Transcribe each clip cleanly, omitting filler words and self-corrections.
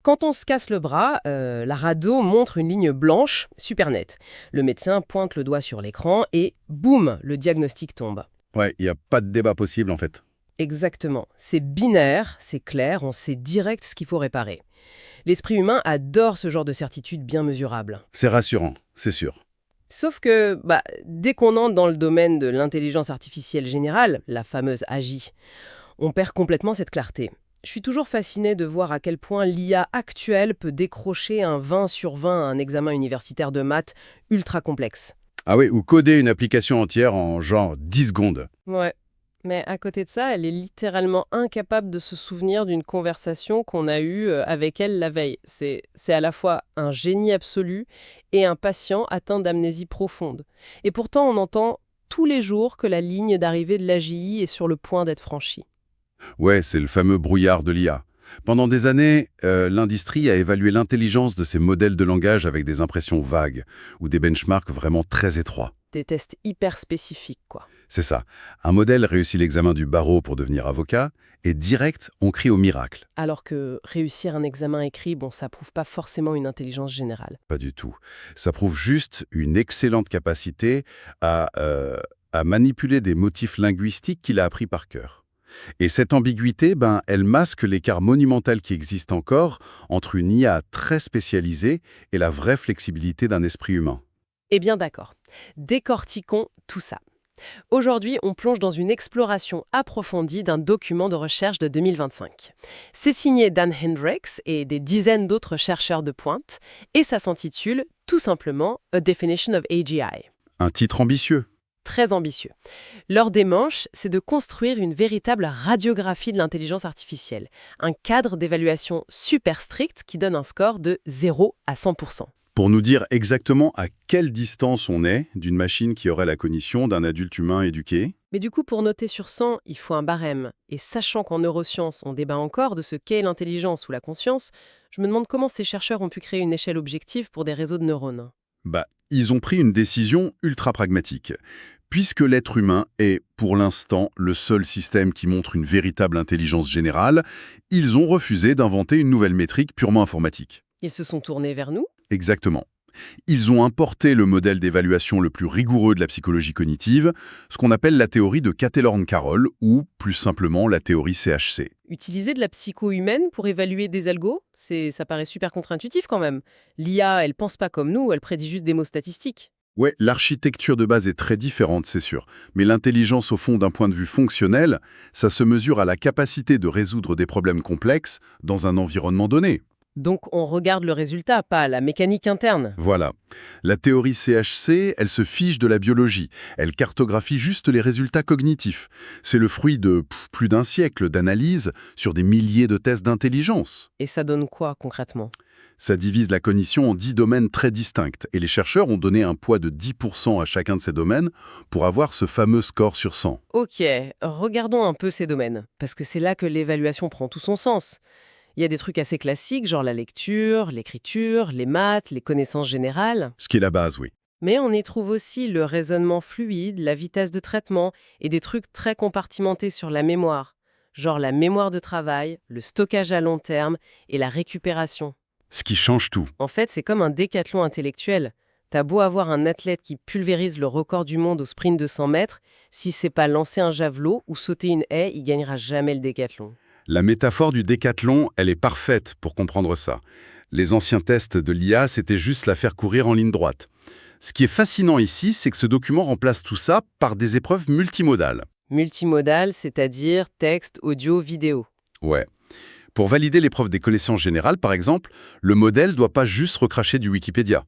Quand on se casse le bras, la rado montre une ligne blanche, super nette. Le médecin pointe le doigt sur l'écran et boum, le diagnostic tombe. Ouais, il n'y a pas de débat possible en fait. Exactement. C'est binaire, c'est clair, on sait direct ce qu'il faut réparer. L'esprit humain adore ce genre de certitude bien mesurable. C'est rassurant, c'est sûr. Sauf que, dès qu'on entre dans le domaine de l'intelligence artificielle générale, la fameuse AGI, on perd complètement cette clarté. Je suis toujours fascinée de voir à quel point l'IA actuelle peut décrocher un 20 sur 20 à un examen universitaire de maths ultra complexe. Ah oui, ou coder une application entière en genre 10 secondes. Ouais. Mais à côté de ça, elle est littéralement incapable de se souvenir d'une conversation qu'on a eue avec elle la veille. C'est à la fois un génie absolu et un patient atteint d'amnésie profonde. Et pourtant, on entend tous les jours que la ligne d'arrivée de l'AGI est sur le point d'être franchie. Ouais, c'est le fameux brouillard de l'IA. Pendant des années, l'industrie a évalué l'intelligence de ces modèles de langage avec des impressions vagues ou des benchmarks vraiment très étroits. Des tests hyper spécifiques, quoi. C'est ça. Un modèle réussit l'examen du barreau pour devenir avocat, et direct, on crie au miracle. Alors que réussir un examen écrit, ça prouve pas forcément une intelligence générale. Pas du tout. Ça prouve juste une excellente capacité à manipuler des motifs linguistiques qu'il a appris par cœur. Et cette ambiguïté, elle masque l'écart monumental qui existe encore entre une IA très spécialisée et la vraie flexibilité d'un esprit humain. Eh bien d'accord. Décortiquons tout ça. Aujourd'hui, on plonge dans une exploration approfondie d'un document de recherche de 2025. C'est signé Dan Hendricks et des dizaines d'autres chercheurs de pointe, et ça s'intitule tout simplement A Definition of AGI. Un titre ambitieux. Très ambitieux. Leur démarche, c'est de construire une véritable radiographie de l'intelligence artificielle, un cadre d'évaluation super strict qui donne un score de 0 à 100%. Pour nous dire exactement à quelle distance on est d'une machine qui aurait la cognition d'un adulte humain éduqué. Mais du coup, pour noter sur 100, il faut un barème. Et sachant qu'en neurosciences, on débat encore de ce qu'est l'intelligence ou la conscience, je me demande comment ces chercheurs ont pu créer une échelle objective pour des réseaux de neurones. Ils ont pris une décision ultra pragmatique. Puisque l'être humain est, pour l'instant, le seul système qui montre une véritable intelligence générale, ils ont refusé d'inventer une nouvelle métrique purement informatique. Ils se sont tournés vers nous. Exactement. Ils ont importé le modèle d'évaluation le plus rigoureux de la psychologie cognitive, ce qu'on appelle la théorie de Cathélorne-Carroll, ou plus simplement la théorie CHC. Utiliser de la psycho humaine pour évaluer des algos, ça paraît super contre-intuitif quand même. L'IA, elle pense pas comme nous, elle prédit juste des mots statistiques. Ouais, l'architecture de base est très différente, c'est sûr. Mais l'intelligence, au fond, d'un point de vue fonctionnel, ça se mesure à la capacité de résoudre des problèmes complexes dans un environnement donné. Donc on regarde le résultat, pas la mécanique interne. Voilà. La théorie CHC, elle se fiche de la biologie. Elle cartographie juste les résultats cognitifs. C'est le fruit de plus d'un siècle d'analyse sur des milliers de tests d'intelligence. Et ça donne quoi concrètement ? Ça divise la cognition en 10 domaines très distincts. Et les chercheurs ont donné un poids de 10% à chacun de ces domaines pour avoir ce fameux score sur 100. Ok, regardons un peu ces domaines, parce que c'est là que l'évaluation prend tout son sens. Il y a des trucs assez classiques, genre la lecture, l'écriture, les maths, les connaissances générales. Ce qui est la base, oui. Mais on y trouve aussi le raisonnement fluide, la vitesse de traitement et des trucs très compartimentés sur la mémoire, genre la mémoire de travail, le stockage à long terme et la récupération. Ce qui change tout. En fait, c'est comme un décathlon intellectuel. T'as beau avoir un athlète qui pulvérise le record du monde au sprint de 100 mètres, si c'est pas lancer un javelot ou sauter une haie, il gagnera jamais le décathlon. La métaphore du décathlon, elle est parfaite pour comprendre ça. Les anciens tests de l'IA, c'était juste la faire courir en ligne droite. Ce qui est fascinant ici, c'est que ce document remplace tout ça par des épreuves multimodales. Multimodal, c'est-à-dire texte, audio, vidéo. Ouais. Pour valider l'épreuve des connaissances générales, par exemple, le modèle ne doit pas juste recracher du Wikipédia.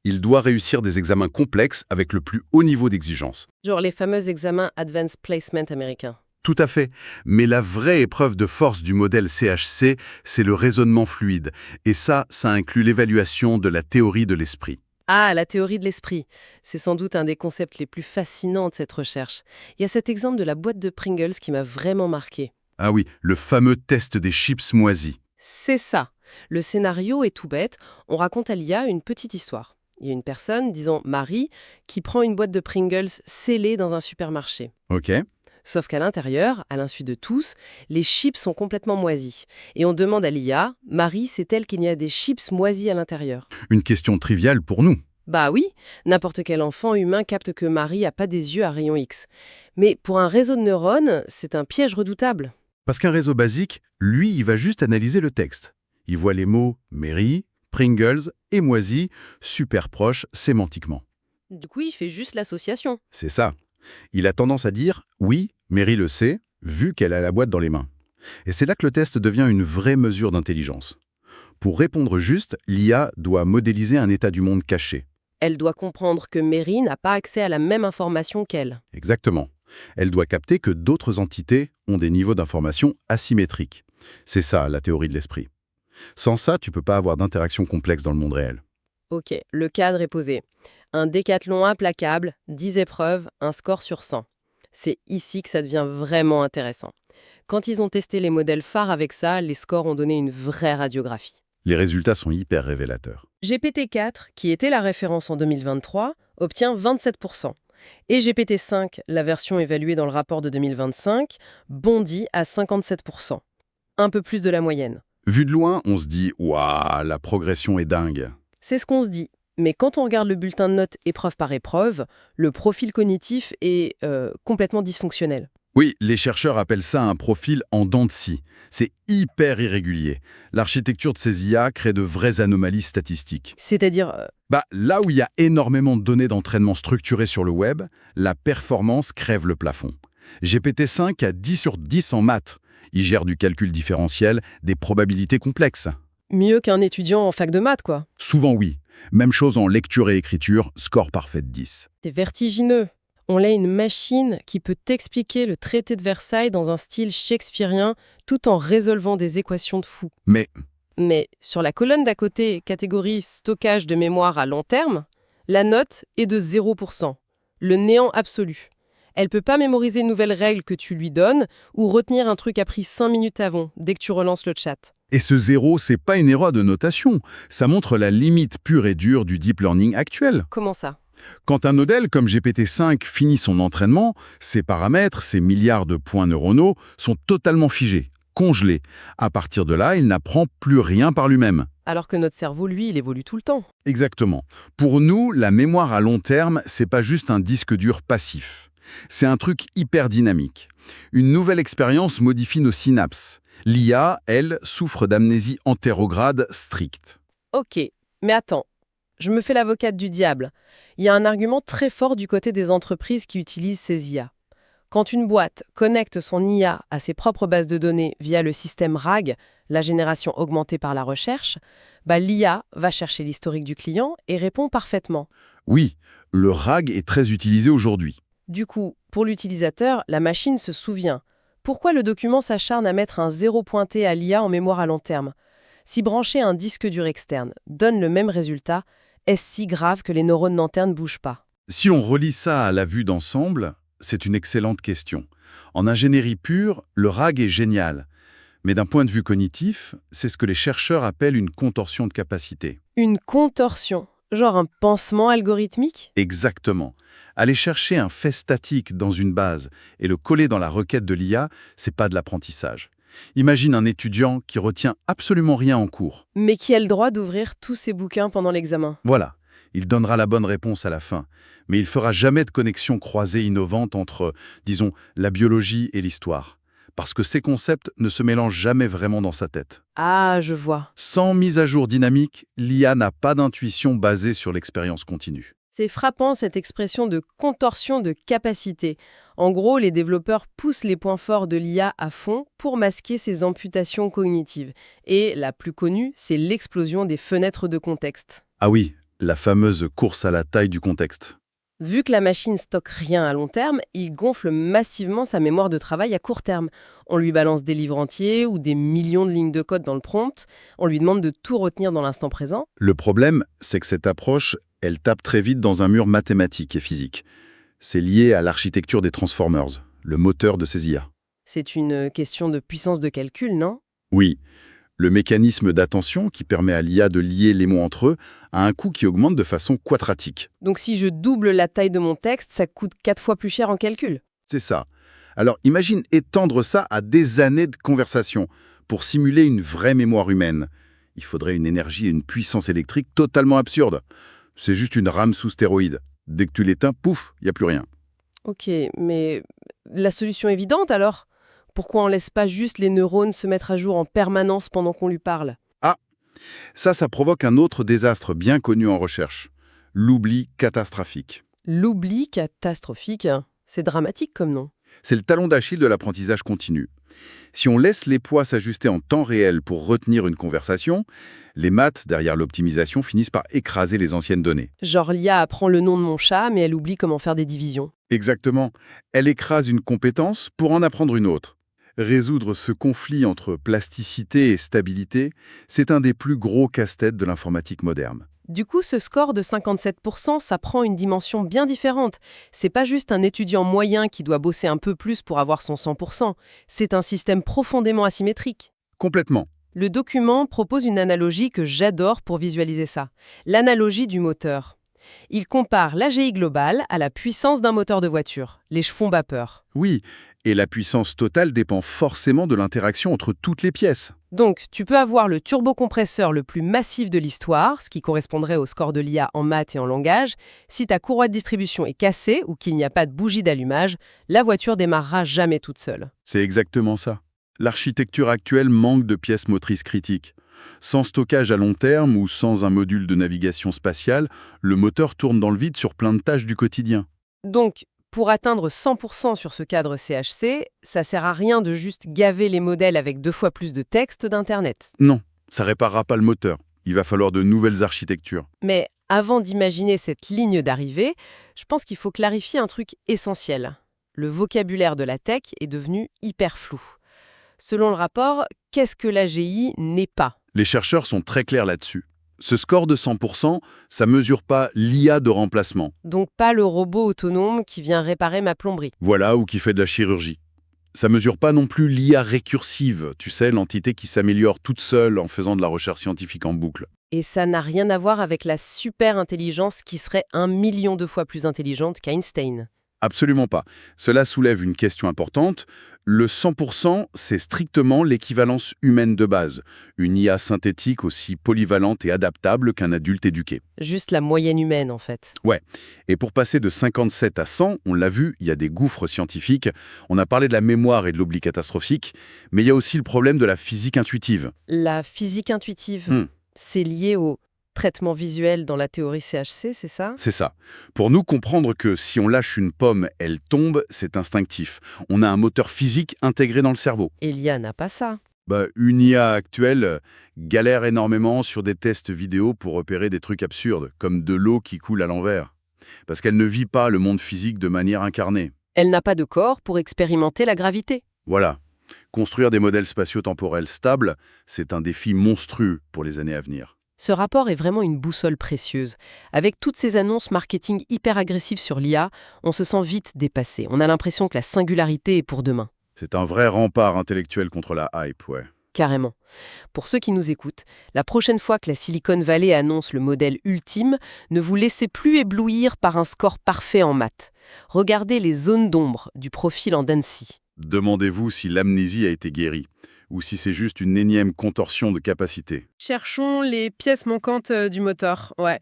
Il doit réussir des examens complexes avec le plus haut niveau d'exigence. Genre les fameux examens Advanced Placement américains. Tout à fait. Mais la vraie épreuve de force du modèle CHC, c'est le raisonnement fluide. Et ça inclut l'évaluation de la théorie de l'esprit. Ah, la théorie de l'esprit. C'est sans doute un des concepts les plus fascinants de cette recherche. Il y a cet exemple de la boîte de Pringles qui m'a vraiment marqué. Ah oui, le fameux test des chips moisis. C'est ça. Le scénario est tout bête. On raconte à l'IA une petite histoire. Il y a une personne, disons Marie, qui prend une boîte de Pringles scellée dans un supermarché. Ok. Sauf qu'à l'intérieur, à l'insu de tous, les chips sont complètement moisis. Et on demande à l'IA, Marie, sait-elle qu'il y a des chips moisis à l'intérieur? Une question triviale pour nous. Bah oui, n'importe quel enfant humain capte que Marie a pas des yeux à rayon X. Mais pour un réseau de neurones, c'est un piège redoutable. Parce qu'un réseau basique, lui, il va juste analyser le texte. Il voit les mots Mary, Pringles et moisi super proches sémantiquement. Du coup, il fait juste l'association. C'est ça. Il a tendance à dire « oui, Mary le sait », vu qu'elle a la boîte dans les mains. Et c'est là que le test devient une vraie mesure d'intelligence. Pour répondre juste, l'IA doit modéliser un état du monde caché. Elle doit comprendre que Mary n'a pas accès à la même information qu'elle. Exactement. Elle doit capter que d'autres entités ont des niveaux d'information asymétriques. C'est ça, la théorie de l'esprit. Sans ça, tu peux pas avoir d'interaction complexe dans le monde réel. Ok, le cadre est posé. Un décathlon implacable, 10 épreuves, un score sur 100. C'est ici que ça devient vraiment intéressant. Quand ils ont testé les modèles phares avec ça, les scores ont donné une vraie radiographie. Les résultats sont hyper révélateurs. GPT-4, qui était la référence en 2023, obtient 27%. Et GPT-5, la version évaluée dans le rapport de 2025, bondit à 57%. Un peu plus de la moyenne. Vu de loin, on se dit « Waouh, la progression est dingue ». C'est ce qu'on se dit. Mais quand on regarde le bulletin de notes épreuve par épreuve, le profil cognitif est complètement dysfonctionnel. Oui, les chercheurs appellent ça un profil en dents de scie. C'est hyper irrégulier. L'architecture de ces IA crée de vraies anomalies statistiques. C'est-à-dire, Là où il y a énormément de données d'entraînement structurées sur le web, la performance crève le plafond. GPT-5 a 10 sur 10 en maths. Il gère du calcul différentiel, des probabilités complexes. mieux qu'un étudiant en fac de maths, quoi. Souvent oui. Même chose en lecture et écriture, score parfait de 10. C'est vertigineux. On a une machine qui peut t'expliquer le traité de Versailles dans un style shakespearien tout en résolvant des équations de fou. Mais sur la colonne d'à côté, catégorie stockage de mémoire à long terme, la note est de 0%, le néant absolu. Elle peut pas mémoriser une nouvelle règle que tu lui donnes ou retenir un truc appris 5 minutes avant, dès que tu relances le chat. Et ce 0, c'est pas une erreur de notation. Ça montre la limite pure et dure du deep learning actuel. Comment ça? Quand un modèle comme GPT-5 finit son entraînement, ses paramètres, ses milliards de points neuronaux sont totalement figés, congelés. À partir de là, il n'apprend plus rien par lui-même. Alors que notre cerveau, lui, il évolue tout le temps. Exactement. Pour nous, la mémoire à long terme, c'est pas juste un disque dur passif. C'est un truc hyper dynamique. Une nouvelle expérience modifie nos synapses. L'IA, elle, souffre d'amnésie antérograde stricte. Ok, mais attends, je me fais l'avocate du diable. Il y a un argument très fort du côté des entreprises qui utilisent ces IA. Quand une boîte connecte son IA à ses propres bases de données via le système RAG, la génération augmentée par la recherche, l'IA va chercher l'historique du client et répond parfaitement. Oui, le RAG est très utilisé aujourd'hui. Du coup, pour l'utilisateur, la machine se souvient. Pourquoi le document s'acharne à mettre un 0 pointé à l'IA en mémoire à long terme? Si brancher un disque dur externe donne le même résultat, est-ce si grave que les neurones nanternes ne bougent pas? Si on relie ça à la vue d'ensemble, c'est une excellente question. En ingénierie pure, le RAG est génial. Mais d'un point de vue cognitif, c'est ce que les chercheurs appellent une contorsion de capacité. Une contorsion, genre un pansement algorithmique? Exactement. Aller chercher un fait statique dans une base et le coller dans la requête de l'IA, c'est pas de l'apprentissage. Imagine un étudiant qui retient absolument rien en cours. Mais qui a le droit d'ouvrir tous ses bouquins pendant l'examen. Voilà, il donnera la bonne réponse à la fin, mais il fera jamais de connexion croisée innovante entre, disons, la biologie et l'histoire. Parce que ces concepts ne se mélangent jamais vraiment dans sa tête. Ah, je vois. Sans mise à jour dynamique, l'IA n'a pas d'intuition basée sur l'expérience continue. C'est frappant cette expression de contorsion de capacité. En gros, les développeurs poussent les points forts de l'IA à fond pour masquer ces amputations cognitives. Et la plus connue, c'est l'explosion des fenêtres de contexte. Ah oui, la fameuse course à la taille du contexte. Vu que la machine stocke rien à long terme, il gonfle massivement sa mémoire de travail à court terme. On lui balance des livres entiers ou des millions de lignes de code dans le prompt. On lui demande de tout retenir dans l'instant présent. Le problème, c'est que cette approche, elle tape très vite dans un mur mathématique et physique. C'est lié à l'architecture des transformers, le moteur de ces IA. C'est une question de puissance de calcul, non? Oui, le mécanisme d'attention qui permet à l'IA de lier les mots entre eux a un coût qui augmente de façon quadratique. Donc si je double la taille de mon texte, ça coûte 4 fois plus cher en calcul. C'est ça. Alors imagine étendre ça à des années de conversation pour simuler une vraie mémoire humaine. Il faudrait une énergie et une puissance électrique totalement absurdes. C'est juste une rame sous stéroïdes. Dès que tu l'éteins, pouf, il n'y a plus rien. Ok, mais la solution évidente alors? Pourquoi on laisse pas juste les neurones se mettre à jour en permanence pendant qu'on lui parle? Ah, ça provoque un autre désastre bien connu en recherche. L'oubli catastrophique. L'oubli catastrophique, c'est dramatique comme nom. C'est le talon d'Achille de l'apprentissage continu. Si on laisse les poids s'ajuster en temps réel pour retenir une conversation, les maths derrière l'optimisation finissent par écraser les anciennes données. Genre l'IA apprend le nom de mon chat, mais elle oublie comment faire des divisions. Exactement. Elle écrase une compétence pour en apprendre une autre. Résoudre ce conflit entre plasticité et stabilité, c'est un des plus gros casse-têtes de l'informatique moderne. Du coup, ce score de 57%, ça prend une dimension bien différente. C'est pas juste un étudiant moyen qui doit bosser un peu plus pour avoir son 100%. C'est un système profondément asymétrique. Complètement. Le document propose une analogie que j'adore pour visualiser ça. L'analogie du moteur. Il compare l'AGI globale à la puissance d'un moteur de voiture, l'écheveau vapeur. Oui, et la puissance totale dépend forcément de l'interaction entre toutes les pièces. Donc, tu peux avoir le turbocompresseur le plus massif de l'histoire, ce qui correspondrait au score de l'IA en maths et en langage. Si ta courroie de distribution est cassée ou qu'il n'y a pas de bougie d'allumage, la voiture démarrera jamais toute seule. C'est exactement ça. L'architecture actuelle manque de pièces motrices critiques. Sans stockage à long terme ou sans un module de navigation spatiale, le moteur tourne dans le vide sur plein de tâches du quotidien. Donc, pour atteindre 100% sur ce cadre CHC, ça sert à rien de juste gaver les modèles avec 2 fois plus de texte d'Internet. Non, ça réparera pas le moteur. Il va falloir de nouvelles architectures. Mais avant d'imaginer cette ligne d'arrivée, je pense qu'il faut clarifier un truc essentiel. Le vocabulaire de la tech est devenu hyper flou. Selon le rapport, qu'est-ce que l'AGI n'est pas? Les chercheurs sont très clairs là-dessus. Ce score de 100%, ça mesure pas l'IA de remplacement. Donc pas le robot autonome qui vient réparer ma plomberie. Voilà, ou qui fait de la chirurgie. Ça mesure pas non plus l'IA récursive, tu sais, l'entité qui s'améliore toute seule en faisant de la recherche scientifique en boucle. Et ça n'a rien à voir avec la super intelligence qui serait 1 million de fois plus intelligente qu'Einstein. Absolument pas. Cela soulève une question importante. Le 100%, c'est strictement l'équivalence humaine de base. Une IA synthétique aussi polyvalente et adaptable qu'un adulte éduqué. Juste la moyenne humaine, en fait. Ouais. Et pour passer de 57 à 100, on l'a vu, il y a des gouffres scientifiques. On a parlé de la mémoire et de l'oubli catastrophique, mais il y a aussi le problème de la physique intuitive. La physique intuitive, c'est lié au traitement visuel dans la théorie CHC, c'est ça? C'est ça. Pour nous comprendre que si on lâche une pomme, elle tombe, c'est instinctif. On a un moteur physique intégré dans le cerveau. Et l'IA n'a pas ça. Une IA actuelle galère énormément sur des tests vidéo pour repérer des trucs absurdes, comme de l'eau qui coule à l'envers. Parce qu'elle ne vit pas le monde physique de manière incarnée. Elle n'a pas de corps pour expérimenter la gravité. Voilà. Construire des modèles spatio-temporels stables, c'est un défi monstrueux pour les années à venir. Ce rapport est vraiment une boussole précieuse. Avec toutes ces annonces marketing hyper agressives sur l'IA, on se sent vite dépassé. On a l'impression que la singularité est pour demain. C'est un vrai rempart intellectuel contre la hype, ouais. Carrément. Pour ceux qui nous écoutent, la prochaine fois que la Silicon Valley annonce le modèle ultime, ne vous laissez plus éblouir par un score parfait en maths. Regardez les zones d'ombre du profil en Dancy. Demandez-vous si l'amnésie a été guérie, ou si c'est juste une énième contorsion de capacité. Cherchons les pièces manquantes du moteur, ouais.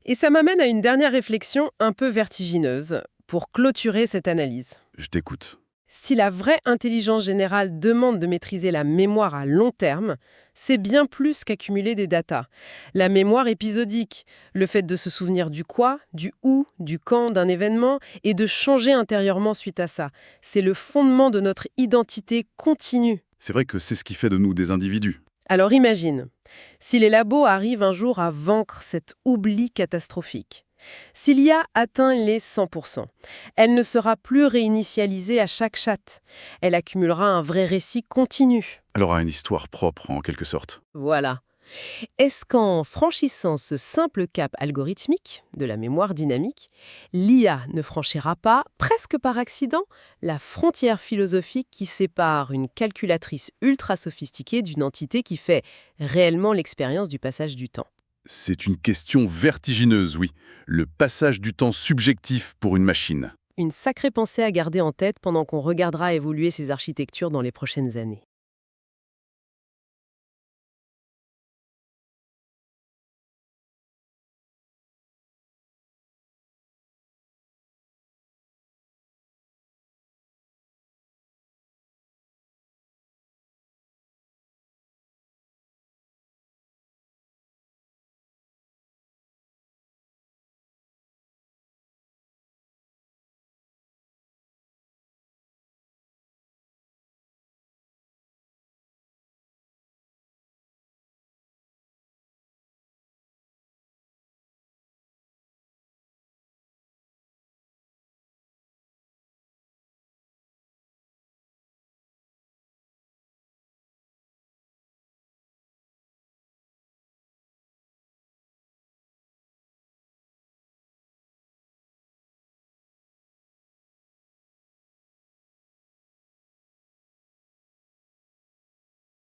Et ça m'amène à une dernière réflexion un peu vertigineuse pour clôturer cette analyse. Je t'écoute. Si la vraie intelligence générale demande de maîtriser la mémoire à long terme, c'est bien plus qu'accumuler des datas. La mémoire épisodique, le fait de se souvenir du quoi, du où, du quand d'un événement et de changer intérieurement suite à ça, c'est le fondement de notre identité continue. C'est vrai que c'est ce qui fait de nous des individus. Alors imagine, si les labos arrivent un jour à vaincre cet oubli catastrophique, si l'IA atteint les 100%, elle ne sera plus réinitialisée à chaque chat. Elle accumulera un vrai récit continu. Elle aura une histoire propre, en quelque sorte. Voilà. Est-ce qu'en franchissant ce simple cap algorithmique de la mémoire dynamique, l'IA ne franchira pas, presque par accident, la frontière philosophique qui sépare une calculatrice ultra sophistiquée d'une entité qui fait réellement l'expérience du passage du temps? C'est une question vertigineuse, oui. Le passage du temps subjectif pour une machine. Une sacrée pensée à garder en tête pendant qu'on regardera évoluer ces architectures dans les prochaines années.